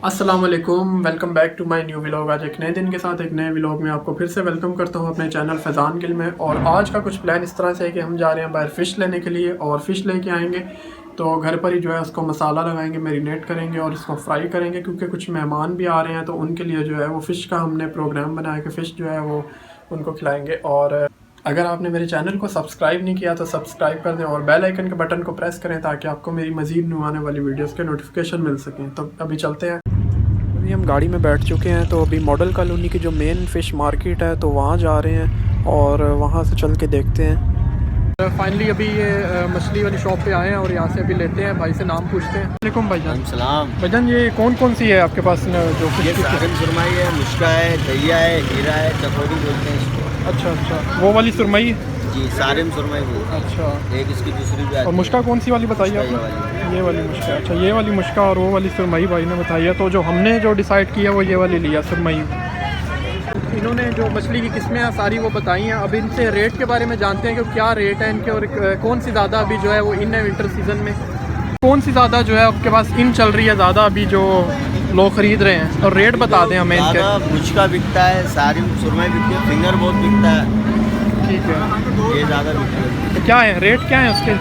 अस्सलाम वालेकुम, welcome back to my new vlog. आज एक नए दिन के साथ एक नए व्लॉग में आपको फिर से वेलकम करता हूं अपने चैनल फैज़ान गिल में। और आज का कुछ प्लान इस तरह से है कि हम जा रहे हैं बाहर फ़िश लेने के लिए और फ़िश लेके आएंगे तो घर पर ही जो है उसको मसाला लगाएंगे, मैरिनेट करेंगे और इसको फ्राई करेंगे, क्योंकि कुछ मेहमान भी आ रहे हैं तो उनके लिए जो है वो फ़िश का हमने प्रोग्राम बनाया कि फ़िश जो है वो उनको खिलाएँगे। और अगर आपने मेरे चैनल को सब्सक्राइब नहीं किया तो सब्सक्राइब कर दें और बेल आइकन के बटन को प्रेस करें ताकि आपको मेरी मज़ीद न्यू आने वाली वीडियोस के नोटिफिकेशन मिल सकें। तो अभी चलते हैं। अभी हम गाड़ी में बैठ चुके हैं तो अभी मॉडल कॉलोनी की जो मेन फ़िश मार्केट है तो वहाँ जा रहे हैं और वहाँ से चल के देखते हैं। फाइनली अभी ये मछली वाली शॉप पे आए हैं और यहाँ से अभी लेते हैं, भाई से नाम पूछते हैं। वालेकुम भाईजान। सलाम भाईजान ये कौन कौन सी है आपके पास जो ये सारन सुरमई है, मुश्का है, दैया है, हीरा है, चकोरी बोलते हैं इसको। अच्छा, वो वाली सुरमई जी सारिम सुरमई बोलते हैं। अच्छा, एक इसकी दूसरी भी आती और मुश्का कौन सी वाली बताइए मुश्का आपने? ये वाली मुश्का। अच्छा, ये वाली मुश्का और वो वाली सुरमई भाई ने बताई है। तो जो हमने जो डिसाइड किया वो ये वाली लिया सुरमई। इन्होंने जो मछली की किस्में हैं सारी वो बताई हैं। अब इनसे रेट के बारे में जानते हैं कि क्या रेट है इनके और कौन सी ज़्यादा अभी जो है वो इन है विंटर सीज़न में, कौन सी ज़्यादा जो है आपके पास इन चल रही है ज़्यादा अभी जो लोग ख़रीद रहे हैं, और रेट बता दें हमें इनके। मुश्का बिकता है, सारिम सुरमई बिकती है, फिंगर बहुत बिकता है। ठीक है, ये ज़्यादा बिकता है। तो क्या है रेट, क्या है उसके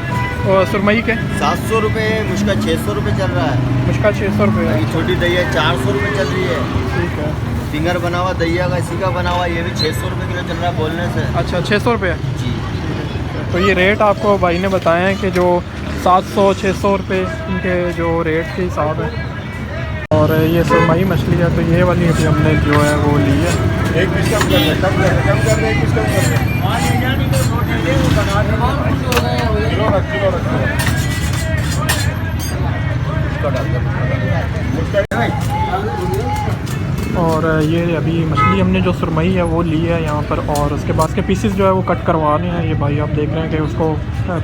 सुरमई के? 700 रुपये, मुश्का 600 रुपये चल रहा है। मुश्का 600 रुपये है। ये छोटी दैया 400 रुपये चल रही है। ठीक है, फिंगर बना हुआ दैया का, इसी का बना हुआ ये भी 600 रुपये किलो चल रहा है बोलने से। अच्छा 600 रुपये। जी तो ये रेट आपको भाई ने बताए हैं कि जो 700-600 रुपये इनके जो रेट के हिसाब है। और ये सुरमई मछली है तो ये वाली अभी हमने जो है वो ली है। एक पीस कम कर रहे, कम कर रहे, कम कर रहे, एक पीस कम कर रहे। किलो रख और ये अभी मछली हमने जो सुरमई है वो ली है यहाँ पर, और उसके बाद के पीसेस जो है वो कट करवा रहे हैं। ये भाई आप देख रहे हैं कि उसको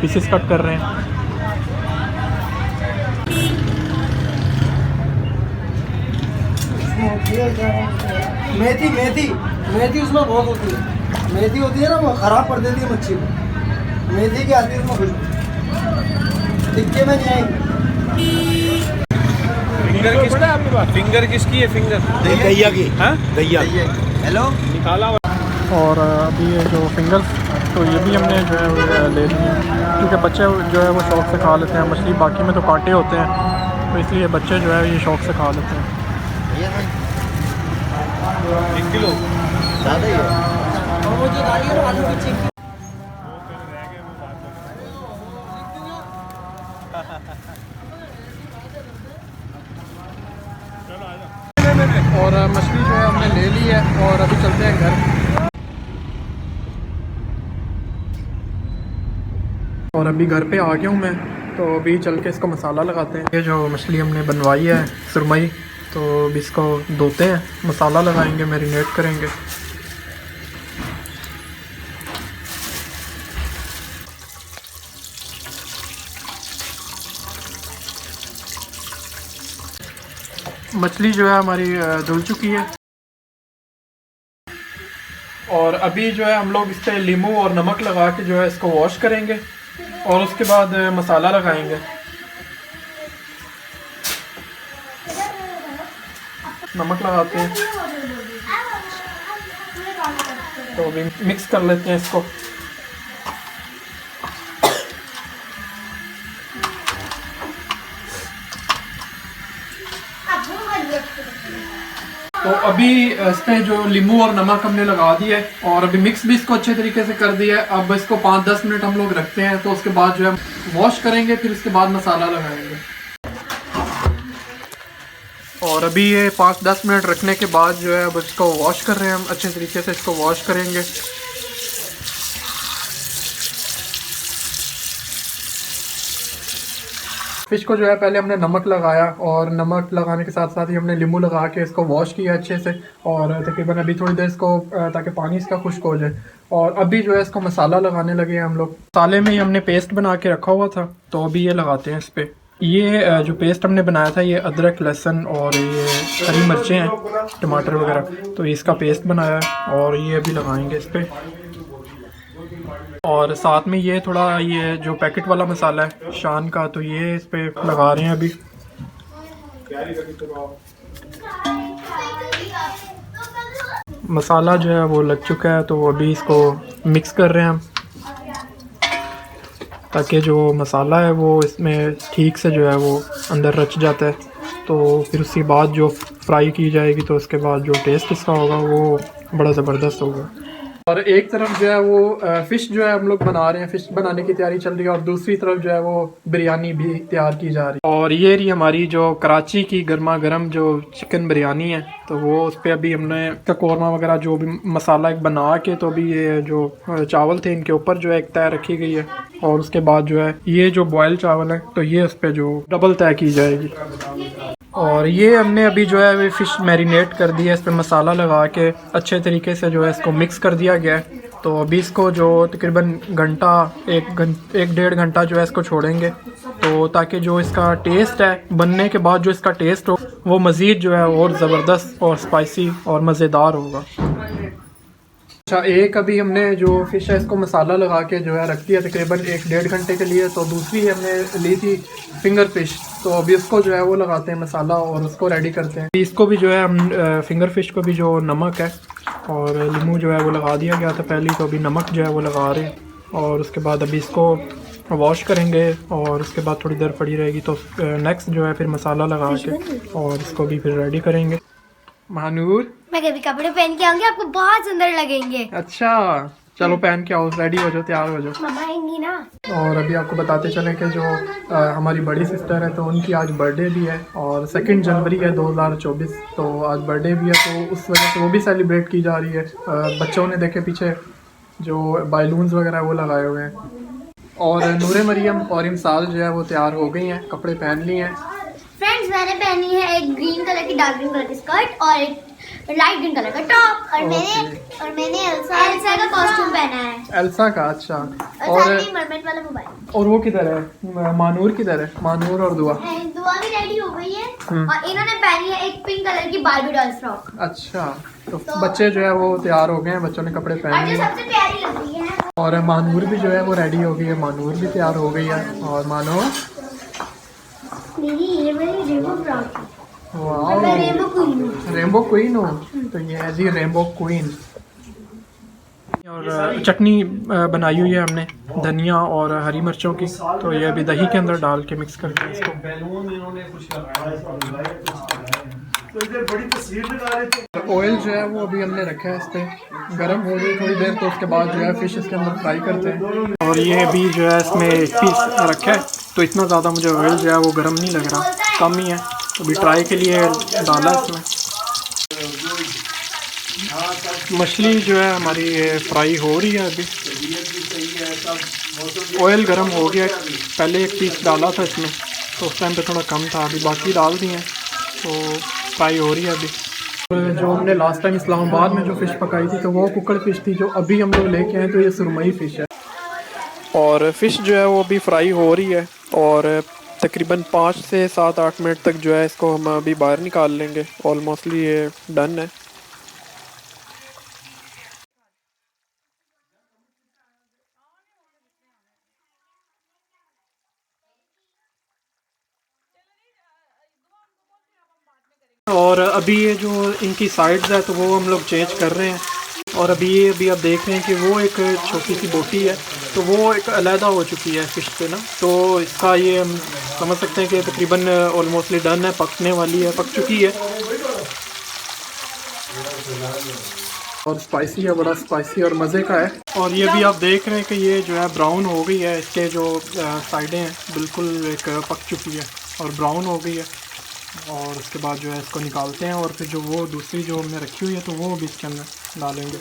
पीसेस कट कर रहे हैं। मेथी मेथी मेथी उसमें बहुत होती है। मेथी होती है ना, वो ख़राब कर देती है मच्छी को। मेथी की आती है उसमें खुशबू, टिक्के में नहीं आएगी। फिंगर किसका है आपके पास? फिंगर किसकी है? फिंगर दैया की। हाँ दैया। हेलो निकाला। और अभी ये जो फिंगर्स तो ये भी हमने जो है वो ले लिए हैं, क्योंकि बच्चे जो है वो शौक़ से खा लेते हैं मछली। बाकी में तो कांटे होते हैं तो इसलिए बच्चे जो है ये शौक़ से खा लेते हैं। 1 किलो ज़्यादा ही है। और वो जो दाली है आलू की चिक्की। और मछली जो है हमने ले ली है और अभी चलते हैं घर। और अभी घर पे आ गया हूँ मैं, तो अभी चल के इसको मसाला लगाते हैं। ये जो मछली हमने बनवाई है सुरमई, तो अभी इसको धोते हैं, मसाला लगाएंगे, मैरिनेट करेंगे। मछली जो है हमारी धुल चुकी है और अभी जो है हम लोग इस पर नींबू और नमक लगा के जो है इसको वॉश करेंगे और उसके बाद मसाला लगाएंगे। नमक लगाते हैं तो अभी मिक्स कर लेते हैं इसको। तो अभी इस पे जो नींबू और नमक हमने लगा दिया है और अभी मिक्स भी इसको अच्छे तरीके से कर दिया है। अब इसको 5-10 मिनट हम लोग रखते हैं, तो उसके बाद जो है वॉश करेंगे, फिर उसके बाद मसाला लगाएंगे। और अभी ये 5-10 मिनट रखने के बाद जो है अब इसको वॉश कर रहे हैं हम, अच्छे तरीके से इसको वॉश करेंगे। फ़िश को जो है पहले हमने नमक लगाया और नमक लगाने के साथ साथ ही हमने नींबू लगा के इसको वॉश किया अच्छे से, और तकरीबन अभी थोड़ी देर इसको ताकि पानी इसका खुश्क हो जाए। और अभी जो है इसको मसाला लगाने लगे हैं हम लोग। मसाले में ही हमने पेस्ट बना के रखा हुआ था तो अभी ये लगाते हैं इस पर। ये जो पेस्ट हमने बनाया था ये अदरक, लहसुन और ये हरी मिर्चें हैं, टमाटर वगैरह, तो इसका पेस्ट बनाया है और ये अभी लगाएंगे इस पर। और साथ में ये थोड़ा ये जो पैकेट वाला मसाला है शान का, तो ये इस पे लगा रहे हैं अभी। मसाला जो है वो लग चुका है, तो अभी इसको मिक्स कर रहे हैं हम, ताकि जो मसाला है वो इसमें ठीक से जो है वो अंदर रच जाता है। तो फिर उसके बाद जो फ्राई की जाएगी तो उसके बाद जो टेस्ट इसका होगा वो बड़ा ज़बरदस्त होगा। और एक तरफ जो है वो फ़िश जो है हम लोग बना रहे हैं, फ़िश बनाने की तैयारी चल रही है, और दूसरी तरफ जो है वो बिरयानी भी तैयार की जा रही है। और ये रही हमारी जो कराची की गर्मा गर्म जो चिकन बिरयानी है, तो वो उस पर अभी हमने कौरमा वगैरह जो भी मसाला एक बना के, तो अभी ये जो चावल थे इनके ऊपर जो है एक तय रखी गई है, और उसके बाद जो है ये जो बॉयल चावल है तो ये उस पर जो डबल तय की जाएगी। और ये हमने अभी जो है वे फ़िश मैरिनेट कर दिया, इस पर मसाला लगा के अच्छे तरीके से जो है इसको मिक्स कर दिया गया है। तो अभी इसको जो तकरीबन घंटा एक डेढ़ घंटा जो है इसको छोड़ेंगे, तो ताकि जो इसका टेस्ट है बनने के बाद जो इसका टेस्ट हो वो मज़ीद जो है और ज़बरदस्त और स्पाइसी और मज़ेदार होगा। अच्छा, एक अभी हमने जो फ़िश है इसको मसाला लगा के जो है रख दिया तकरीबन एक डेढ़ घंटे के लिए। तो दूसरी हमने ली थी फिंगर फ़िश, तो अभी उसको जो है वो लगाते हैं मसाला और उसको रेडी करते हैं। इसको भी जो है हम फिंगर फ़िश को भी जो नमक है और नींबू जो है वो लगा दिया गया था पहले, तो अभी नमक जो है वो लगा रहे हैं, और उसके बाद अभी इसको वॉश करेंगे और उसके बाद थोड़ी देर पड़ी रहेगी, तो नेक्स्ट जो है फिर मसाला लगा के और इसको भी फिर रेडी करेंगे। महानूर, मैं कभी कपड़े पहन के आऊंगी, आपको बहुत सुंदर लगेंगे। अच्छा चलो पहन के आओ, रेडी हो जाओ, तैयार हो जाओ। मम्मा आएंगी ना। और अभी आपको बताते चलें कि जो हमारी बड़ी सिस्टर है तो उनकी आज बर्थडे भी है, और 2 जनवरी है 2024, तो आज बर्थडे भी है, तो उस वजह से वो भी सेलिब्रेट की जा रही है। बच्चों ने देखे पीछे जो बैलून्स वगैरह वो लगाए हुए हैं। और नूरे मरियम और इमसाल जो है वो तैयार हो गई हैं, कपड़े पहन लिए हैं। फ्रेंड्स, मैंने पहनी है एक ग्रीन कलर की, डार्क ग्रीन कलर की स्कर्ट और एक लाइट ग्रीन कलर का टॉप, और मैंने एल्सा का कॉस्ट्यूम पहना है। एल्सा का? अच्छा। और मरमेड वाला मोबाइल। और वो किधर है? मानूर किधर है? मानूर और दुआ भी रेडी हो गई है, और इन्होंने पहनी है एक पिंक कलर की बार्बी डॉल फ्रॉक। अच्छा, तो बच्चे जो है वो तैयार हो गए हैं, बच्चों ने कपड़े पहने हैं। सबसे प्यारी लग रही है, और मानूर भी जो है वो रेडी हो गई है, मानूर भी तैयार हो गई है। और मानो ये मेरी रेनबो फ्रॉक है। वाह, रेनबो क्वीन हो, तो ये है जी रेनबो क्वीन। और चटनी बनाई हुई है हमने धनिया और हरी मिर्चों की, तो ये अभी दही के अंदर डाल के मिक्स करके इसको। ऑयल जो है वो अभी हमने रखा है इस पर गर्म हो गई थोड़ी देर, तो उसके बाद जो है फ़िश इसके अंदर फ्राई करते हैं। और ये अभी जो है इसमें एक पीस रखा है, तो इतना ज़्यादा मुझे ऑयल जो है वो गर्म नहीं लग रहा, कम ही है, तो अभी ट्राई के लिए डाला इसमें। मछली जो है हमारी फ्राई हो रही है अभी, ऑयल गर्म हो गया। पहले एक पीस डाला था इसमें, तो उस टाइम पे थोड़ा कम था, अभी बाकी डाल दिए हैं, तो फ्राई हो रही है अभी। जो हमने लास्ट टाइम इस्लामाबाद में जो फ़िश पकाई थी तो वो कुकड़ फ़िश थी, जो अभी हम लोग लेके आए तो ये सुरमई फ़िश है। और फ़िश जो है वो अभी फ्राई हो रही है, और तकरीबन 5 से 7-8 मिनट तक जो है इसको हम अभी बाहर निकाल लेंगे। ऑलमोस्टली ये डन है। और अभी ये जो इनकी साइड्स है तो वो हम लोग चेंज कर रहे हैं। और अभी आप देख रहे हैं कि वो एक छोटी सी बोटी है, तो वो एक अलहदा हो चुकी है फ़िश से ना, तो इसका ये हम समझ सकते हैं कि तकरीबन ऑलमोस्टली डन है, पकने वाली है, पक चुकी है। और स्पाइसी है, बड़ा स्पाइसी और मज़े का है। और ये भी आप देख रहे हैं कि ये जो है ब्राउन हो गई है, इसके जो साइडें हैं बिल्कुल एक पक चुकी है और ब्राउन हो गई है। और उसके बाद जो है इसको निकालते हैं, और फिर जो वो दूसरी जो हमने रखी हुई है तो वो भी इसके अंदर डालेंगे।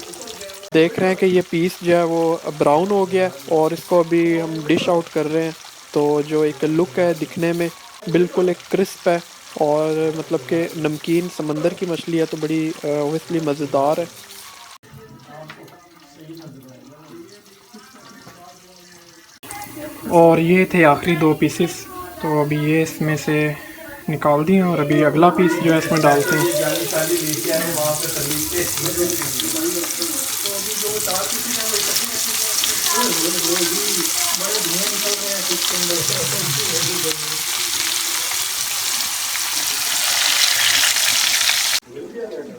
देख रहे हैं कि ये पीस जो है वो ब्राउन हो गया, और इसको अभी हम डिश आउट कर रहे हैं। तो जो एक लुक है दिखने में बिल्कुल एक क्रिस्प है, और मतलब कि नमकीन समंदर की मछली है, तो बड़ी ओबियसली मज़ेदार है। और ये थे आखिरी 2 पीसेस, तो अभी ये इसमें से निकाल दिए, और अभी अगला पीस जो है इसमें डालते हैं।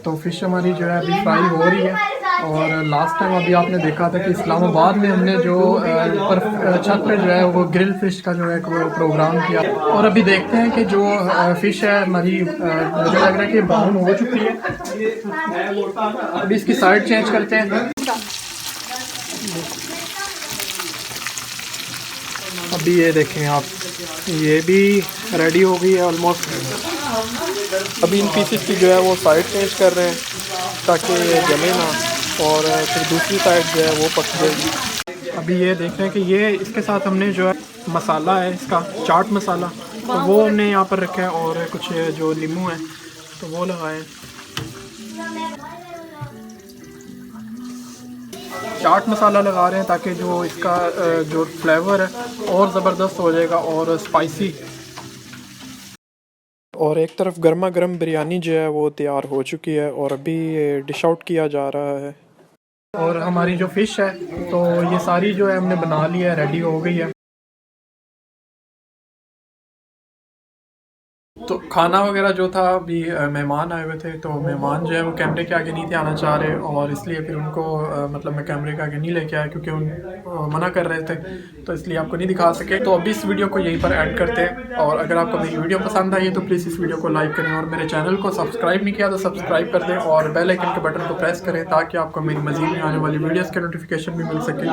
तो फ़िश हमारी जो है अभी फ्राई हो रही है। और लास्ट टाइम अभी आपने देखा था कि इस्लामाबाद में हमने जो ऊपर छत पे जो है वो ग्रिल फ़िश का जो है प्रोग्राम किया। और अभी देखते हैं कि जो फ़िश है हमारी मुझे लग रहा है कि ब्राउन हो चुकी है। अभी इसकी साइड चेंज करते हैं। अभी ये देखें आप, ये भी रेडी हो गई है ऑलमोस्ट। अभी इन पीसेस की जो है वो साइड चेंज कर रहे हैं ताकि ये जले ना, और फिर दूसरी साइड जो है वो पक जाएगी। अभी ये देख रहे हैं कि ये इसके साथ हमने जो है मसाला है इसका चाट मसाला, तो वो हमने यहाँ पर रखा है, और कुछ जो नींबू है तो वो लगाए। चाट मसाला लगा रहे हैं ताकि जो इसका जो फ्लेवर है और ज़बरदस्त हो जाएगा और स्पाइसी। और एक तरफ गर्मा गर्म बिरयानी जो है वो तैयार हो चुकी है और अभी डिश आउट किया जा रहा है। और हमारी जो फ़िश है तो ये सारी जो है हमने बना ली है, रेडी हो गई है। तो खाना वगैरह जो था, अभी मेहमान आए हुए थे, तो मेहमान जो है वो कैमरे के आगे नहीं थे आना चाह रहे, और इसलिए फिर उनको मतलब मैं कैमरे के आगे नहीं लेके आया क्योंकि उन मना कर रहे थे, तो इसलिए आपको नहीं दिखा सके। तो अभी इस वीडियो को यहीं पर ऐड करते हैं। और अगर आपको मेरी वीडियो पसंद आई है तो प्लीज़ इस वीडियो को लाइक करें, और मेरे चैनल को सब्सक्राइब नहीं किया तो सब्सक्राइब कर दें, और बेल आइकन के बटन को प्रेस करें ताकि आपको मेरी मज़ीद में आने वाली वीडियोज़ के नोटिफिकेशन भी मिल सके।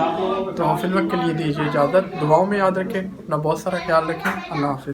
तो फिलहाल के लिए दीजिए इजाज़त, दुआओं में याद रखें, अपना बहुत सारा ख्याल रखें। अल्लाह हाफ़िज़।